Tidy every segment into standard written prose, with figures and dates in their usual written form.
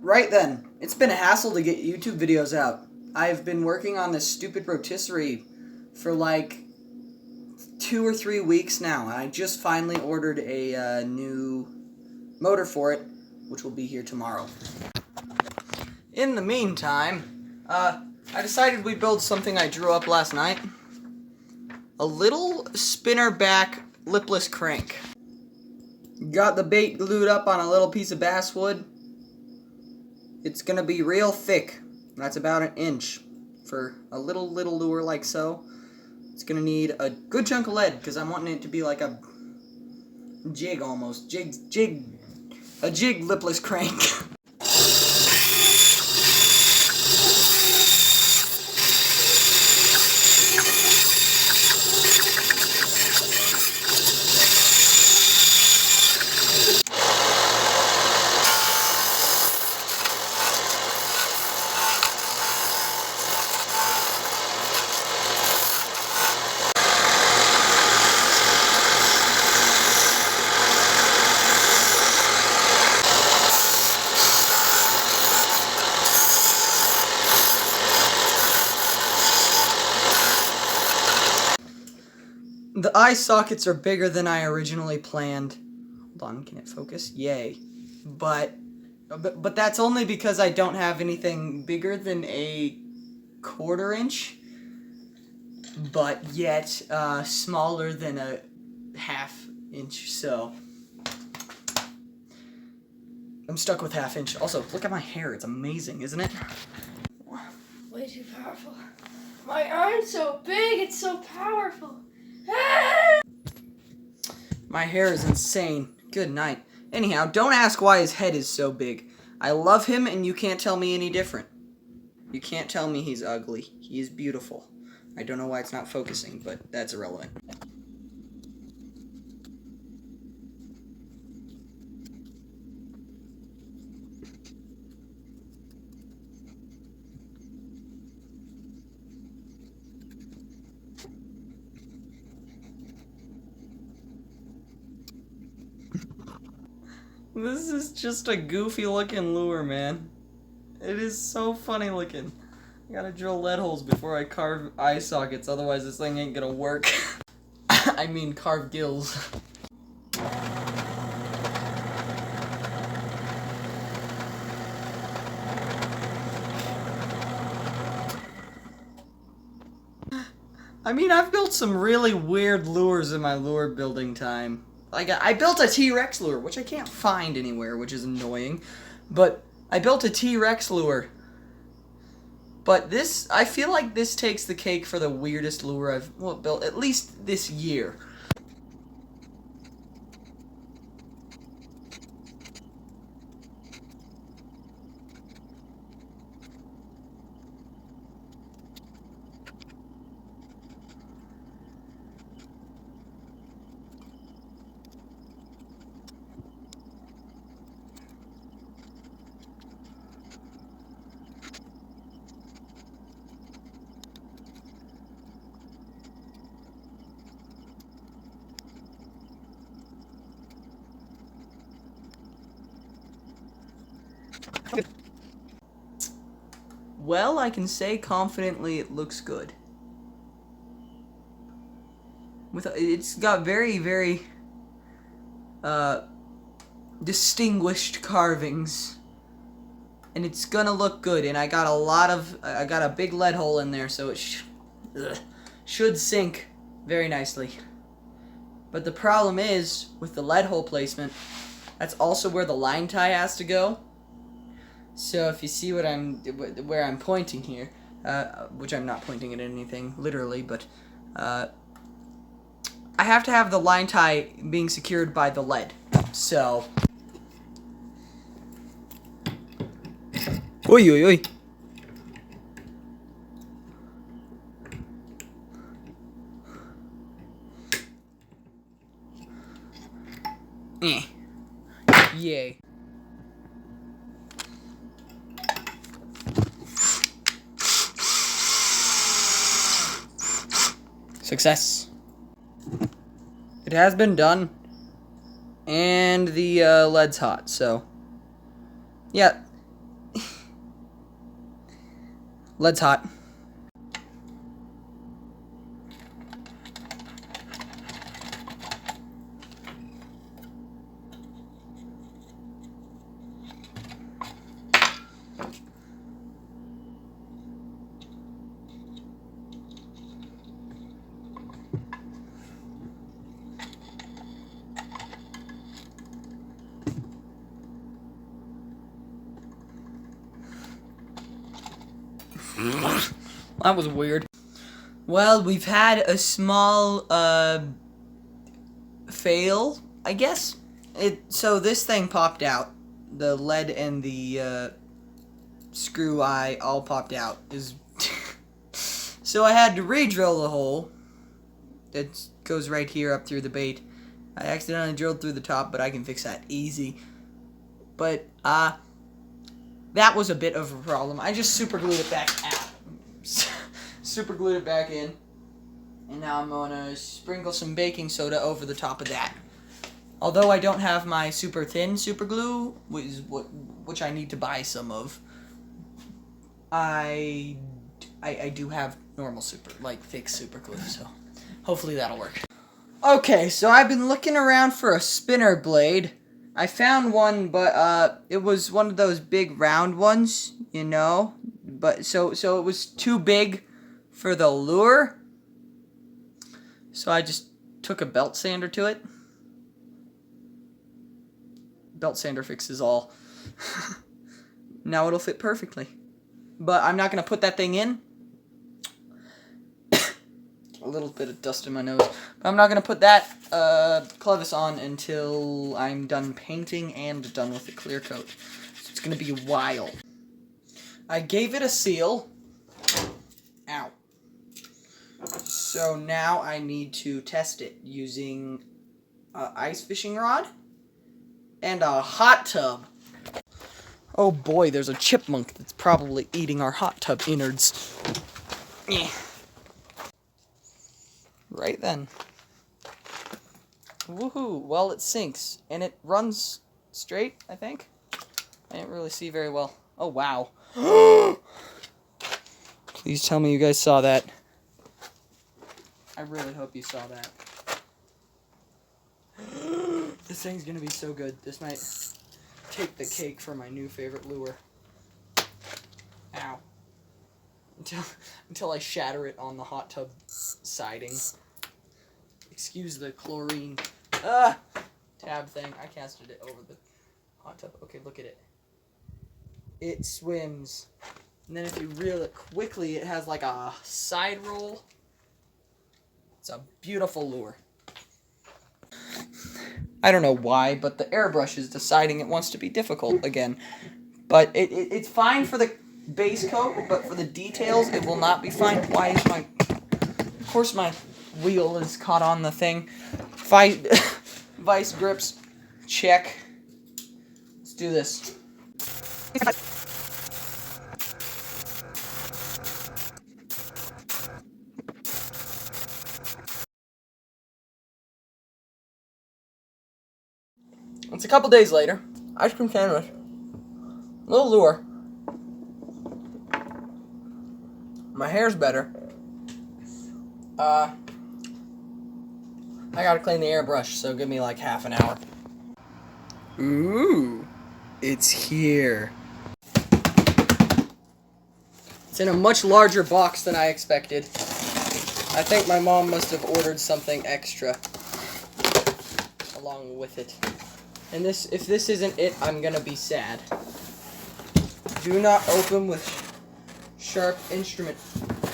Right then, it's been a hassle to get YouTube videos out. I've been working on this stupid rotisserie for like 2 or 3 weeks now, and I just finally ordered a new motor for it, which will be here tomorrow. In the meantime, I decided we'd build something I drew up last night. A little spinner back lipless crank. Got the bait glued up on a little piece of basswood. It's gonna be real thick. That's about 1 inch for a little lure like so. It's gonna need a good chunk of lead because I'm wanting it to be like a jig almost. A jig lipless crank. The eye sockets are bigger than I originally planned. Hold on, can it focus? Yay. But that's only because I don't have anything bigger than a 1/4 inch, but yet smaller than a 1/2 inch, so I'm stuck with 1/2 inch. Also, look at my hair, it's amazing, isn't it? Way too powerful. My arm's so big, it's so powerful. My hair is insane. Good night. Anyhow, don't ask why his head is so big. I love him and you can't tell me any different. You can't tell me he's ugly. He is beautiful. I don't know why it's not focusing, but that's irrelevant. This is just a goofy looking lure, man. It is so funny looking. I gotta drill lead holes before I carve eye sockets, otherwise this thing ain't gonna work. I mean carve gills. I mean, I've built some really weird lures in my lure building time. Like, I built a T-Rex lure, which I can't find anywhere, which is annoying. But I built a T-Rex lure. But this, I feel like this takes the cake for the weirdest lure I've built, at least this year. Well, I can say confidently it looks good. It's got very, very distinguished carvings, and it's gonna look good. And I got a big lead hole in there, so it should sink very nicely. But the problem is with the lead hole placement, that's also where the line tie has to go. So if you see where I'm pointing here, which I'm not pointing at anything literally, but I have to have the line tie being secured by the lead. So, oi oi oi. Yay. Success. It has been done, and the lead's hot, so yeah, Lead's hot. That was weird. Well, we've had a small fail, I guess. So this thing popped out. The lead and the screw eye all popped out. So I had to re-drill the hole. It goes right here up through the bait. I accidentally drilled through the top, but I can fix that easy. But that was a bit of a problem. I just super glued it back out. Super glued it back in. And now I'm gonna sprinkle some baking soda over the top of that. Although I don't have my super thin super glue, which I need to buy some of, I do have normal thick super glue, so hopefully that'll work. Okay, so I've been looking around for a spinner blade. I found one, but it was one of those big round ones, you know. But so it was too big for the lure. So I just took a belt sander to it. Belt sander fixes all. Now it'll fit perfectly. But I'm not gonna put that thing in. A little bit of dust in my nose. But I'm not gonna put that clevis on until I'm done painting and done with the clear coat. So it's gonna be a while. I gave it a seal. Ow. So now I need to test it using an ice fishing rod and a hot tub. Oh boy, there's a chipmunk that's probably eating our hot tub innards. Yeah. Right then. Woohoo! Well, it sinks and it runs straight, I think. I didn't really see very well. Oh wow. Please tell me you guys saw that. I really hope you saw that. This thing's gonna be so good. This might take the cake for my new favorite lure. Ow. Until I shatter it on the hot tub siding. Excuse the chlorine tab thing. I casted it over the hot tub. Okay, look at it. It swims. And then if you reel it quickly, it has like a side roll. It's a beautiful lure. I don't know why, but the airbrush is deciding it wants to be difficult again. But it's fine for the base coat, but for the details, it will not be fine. Why is my... Of course my wheel is caught on the thing. Vice grips, check. Let's do this. It's a couple days later. Ice cream sandwich. Little lure. My hair's better. I gotta clean the airbrush, so give me like half an hour. Ooh, it's here. It's in a much larger box than I expected. I think my mom must have ordered something extra along with it. And if this isn't it, I'm gonna be sad. Do not open with sharp instrument.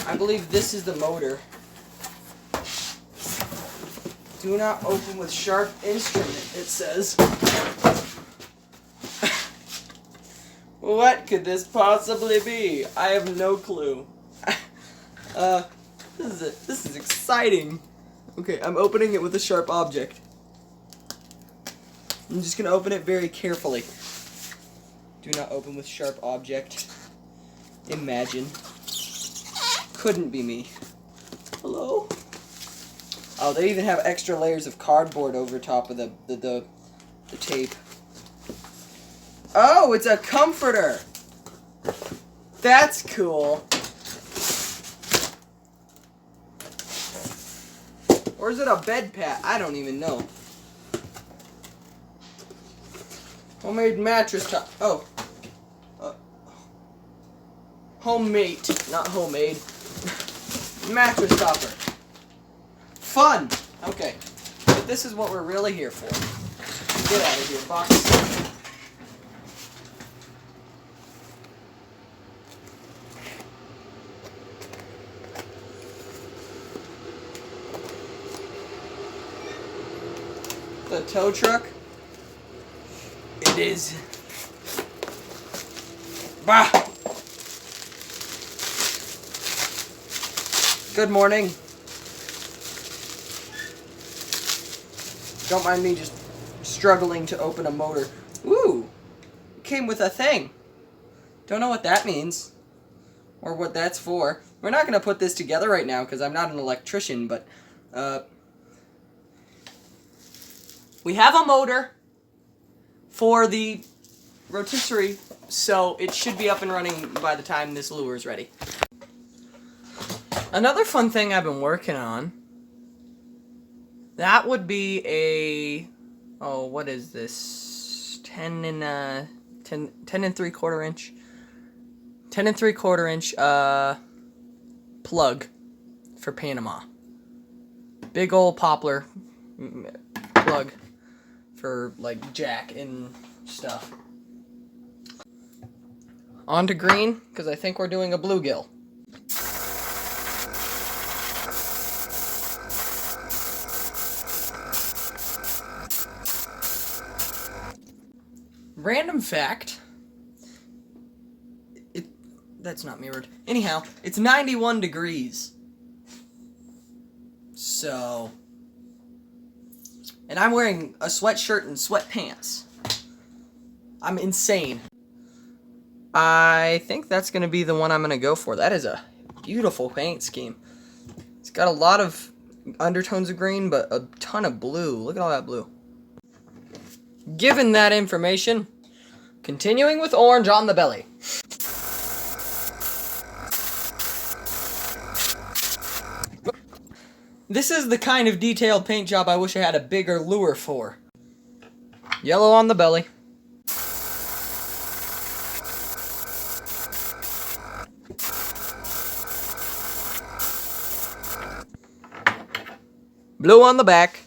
I believe this is the motor. Do not open with sharp instrument, it says. What could this possibly be? I have no clue. This is exciting. Okay, I'm opening it with a sharp object. I'm just gonna open it very carefully. Do not open with sharp object. Imagine. Couldn't be me. Hello? Oh, they even have extra layers of cardboard over top of the tape. Oh, it's a comforter! That's cool. Or is it a bed pad? I don't even know. Homemade mattress top. Oh. Homemade, not homemade. Mattress topper. Fun! Okay. But this is what we're really here for. Get out of here, box. The tow truck. It is. Bah! Good morning. Don't mind me just struggling to open a motor. Ooh! It came with a thing. Don't know what that means. Or what that's for. We're not going to put this together right now because I'm not an electrician, but we have a motor for the rotisserie, so it should be up and running by the time this lure is ready. Another fun thing I've been working on, that would be a, oh, what is this? 10 and 3/4 inch. 10 and 3/4 inch plug for Panama. Big old poplar plug for like jack and stuff. On to green, because I think we're doing a bluegill. Random fact. That's not mirrored. Anyhow, it's 91 degrees. So. And I'm wearing a sweatshirt and sweatpants. I'm insane. I think that's going to be the one I'm going to go for. That is a beautiful paint scheme. It's got a lot of undertones of green, but a ton of blue. Look at all that blue. Given that information, continuing with orange on the belly. This is the kind of detailed paint job I wish I had a bigger lure for. Yellow on the belly. Blue on the back.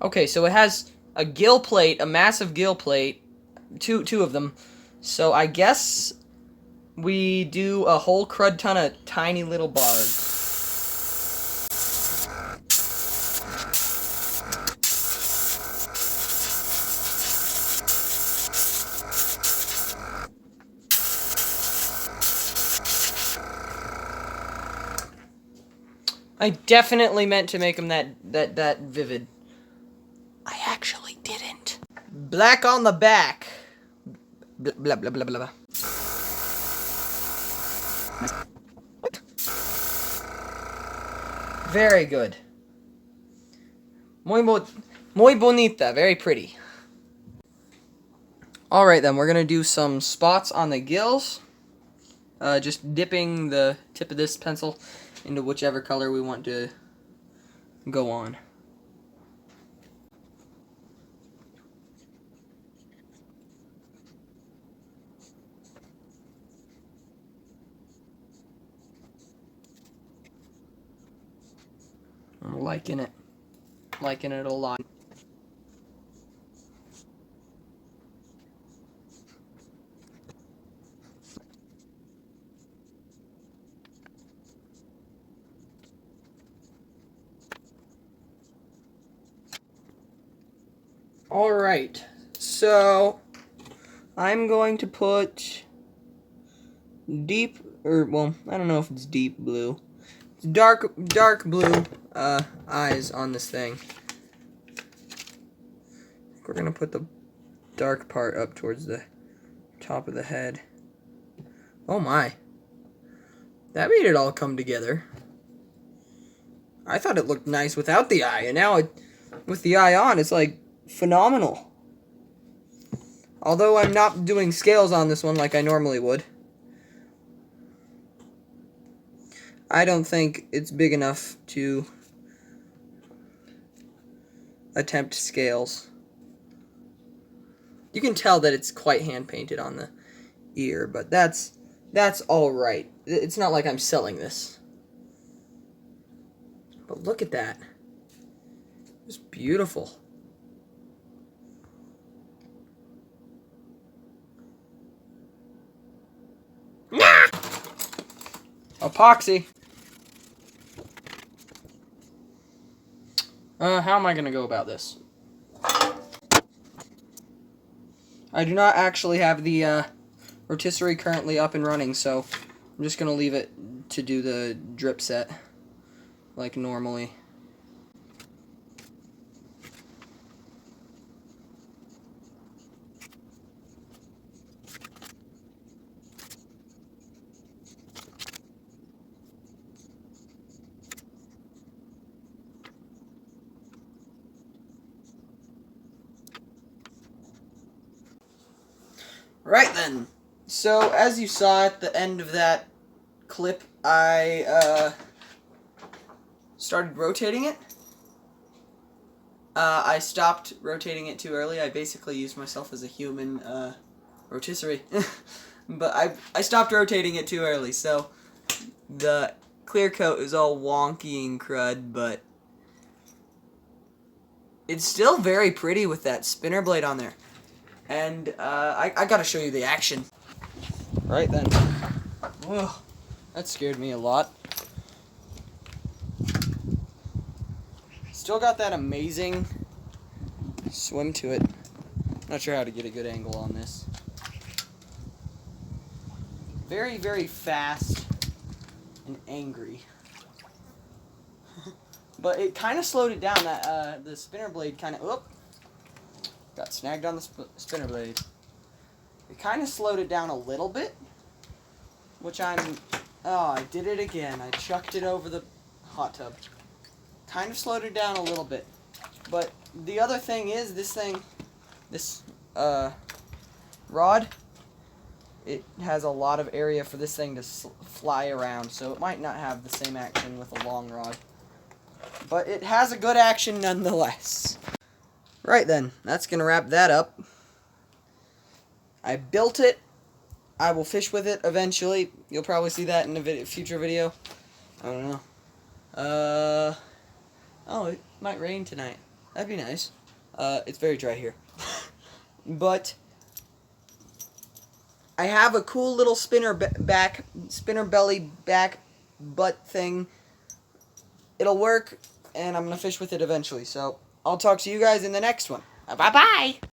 Okay, so it has a gill plate, a massive gill plate, two of them. So I guess we do a whole crud ton of tiny little bars. I definitely meant to make them that vivid. I actually didn't. Black on the back. Blah, blah, blah, blah, blah. Very good. Muy bonita. Very pretty. Alright then, we're going to do some spots on the gills. Just dipping the tip of this pencil into whichever color we want to go on. I'm liking it. Liking it a lot. Alright, so I'm going to put deep, well, I don't know if it's deep blue. It's dark blue eyes on this thing. We're going to put the dark part up towards the top of the head. Oh my. That made it all come together. I thought it looked nice without the eye, and now with the eye on, it's like phenomenal. Although I'm not doing scales on this one like I normally would. I don't think it's big enough to attempt scales. You can tell that it's quite hand painted on the ear, but that's all right. It's not like I'm selling this. But look at that. It's beautiful. Epoxy. How am I going to go about this? I do not actually have the rotisserie currently up and running, so I'm just going to leave it to do the drip set like normally. Right then, so as you saw at the end of that clip, I started rotating it. I stopped rotating it too early. I basically used myself as a human rotisserie. But I stopped rotating it too early, so the clear coat is all wonky and crud, but it's still very pretty with that spinner blade on there. And I gotta show you the action. Right then. Whoa, that scared me a lot. Still got that amazing swim to it. Not sure how to get a good angle on this. Very, very fast and angry. But it kind of slowed it down. That the spinner blade kind of got snagged on the spinner blade. It kind of slowed it down a little bit, which I did it again. I chucked it over the hot tub. Kind of slowed it down a little bit. But the other thing is this rod, it has a lot of area for this thing to fly around, so it might not have the same action with a long rod. But it has a good action nonetheless. Right then, that's going to wrap that up. I built it. I will fish with it eventually. You'll probably see that in a future video. I don't know. Oh, it might rain tonight. That'd be nice. It's very dry here. But I have a cool little spinner belly back butt thing. It'll work, and I'm going to fish with it eventually. So I'll talk to you guys in the next one. Bye-bye!